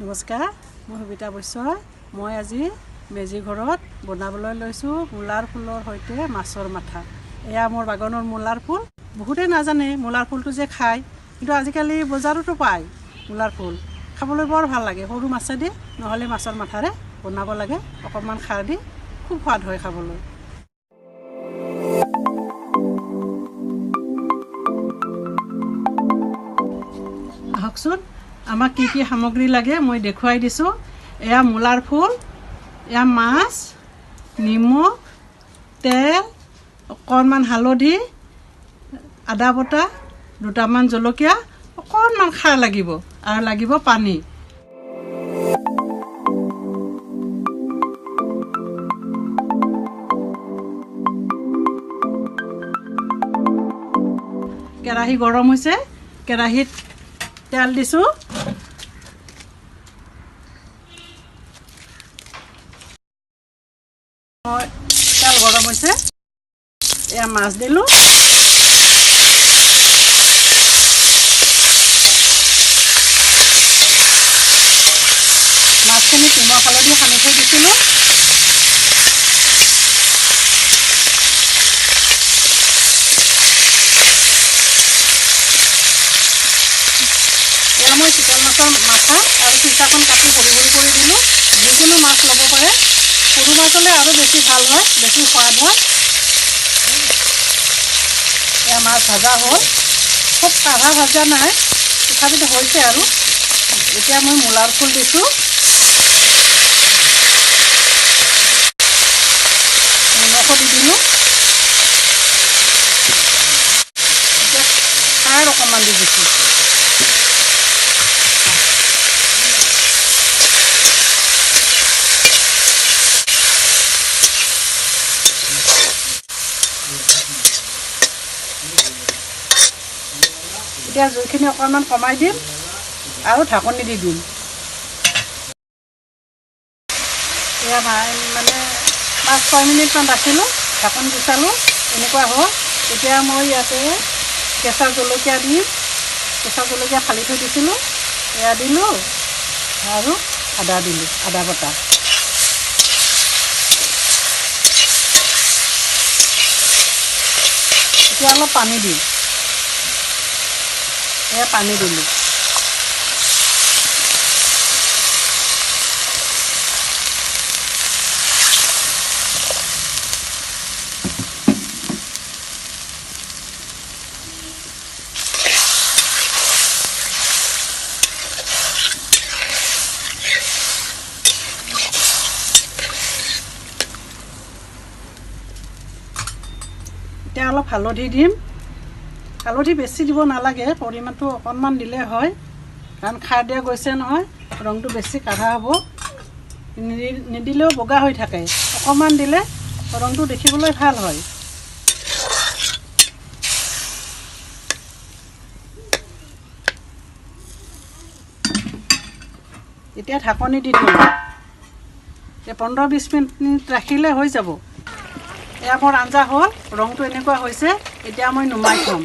নমস্কাৰ, মই সুবিতা বৈশ্য। মই আজি মেজি ঘৰত বনাবলৈ লৈছোঁ মূলাৰ ফুলৰ সৈতে মাছৰ মাথা। এয়া মোৰ বাগানৰ মূলাৰ ফুল। বহুতে নাজানে মূলাৰ ফুলটো যে খায়, কিন্তু আজিকালি বজাৰতো পায় মূলাৰ ফুল। খাবলৈ বৰ ভাল লাগে, সৰু মাছেদি নহ'লে মাছৰ মাথাৰে বনাব লাগে, অকণমান খাৰ দি, খুব সোৱাদ হয় খাবলৈ। আহকচোন, আমাক কি কি সামগ্ৰী লাগে মই দেখুৱাই দিছোঁ। এয়া মূলাৰ ফুল, এয়া মাছ, নিমখ, তেল, অকণমান হালধি, আদা বটা, দুটামান জলকীয়া, অকণমান খাৰ লাগিব আৰু লাগিব পানী। কেৰাহী গৰম হৈছে, কেৰাহীত তেল দিছোঁ। তেল গৰম হৈছে, এয়া মাছ দিলোঁ। মাছখিনি নিমখ হালধি সানি থৈ দিছিলোঁ। এয়া মই চিতল মাছৰ মাথা আৰু পিঠাখন কাটি সৰু সৰু কৰি দিলোঁ। যিকোনো মাছ ল'ব পাৰে, সৰু মাছ হ'লে আৰু বেছি ভাল হয়, বেছি সোৱাদ হয়। এয়া মাছ ভাজা হ'ল, খুব কাঢ়া ভাজা নাই, তথাপিতো হৈছে আৰু। এতিয়া মই মূলাৰ ফুল দিছোঁ, নিমখো দি দিলোঁ। এতিয়া খাৰ অকণমান দি দিছোঁ। এতিয়া জুইখিনি অকণমান কমাই দিম আৰু ঢাকনি দি দিম। এয়া মানে 5-6 মিনিটমান ৰাখিলোঁ, ঢাকনি গুচালোঁ, এনেকুৱা হ'ল। এতিয়া মই ইয়াতে কেঁচা জলকীয়া দিম। কেঁচা জলকীয়া ফালি থৈ দিছিলোঁ, এয়া দিলোঁ আৰু আদা দিলোঁ, আদা বটা। এতিয়া অলপ পানী দিম, এয়া পানী দিলোঁ। এতিয়া অলপ হালধি দিম। হালধি বেছি দিব নালাগে, পৰিমাণটো অকণমান দিলে হয়, কাৰণ খাৰ দিয়া গৈছে নহয়, ৰংটো বেছি কাঢ়া হ'ব। নিদিলেও বগা হৈ থাকে, অকণমান দিলে ৰংটো দেখিবলৈ ভাল হয়। এতিয়া ঢাকনি দি দিম, 15-20 মিনিট ৰাখিলে হৈ যাব। এয়া মোৰ আঞ্জা হ'ল, ৰংটো এনেকুৱা হৈছে। এতিয়া মই নুমাই থ'ম।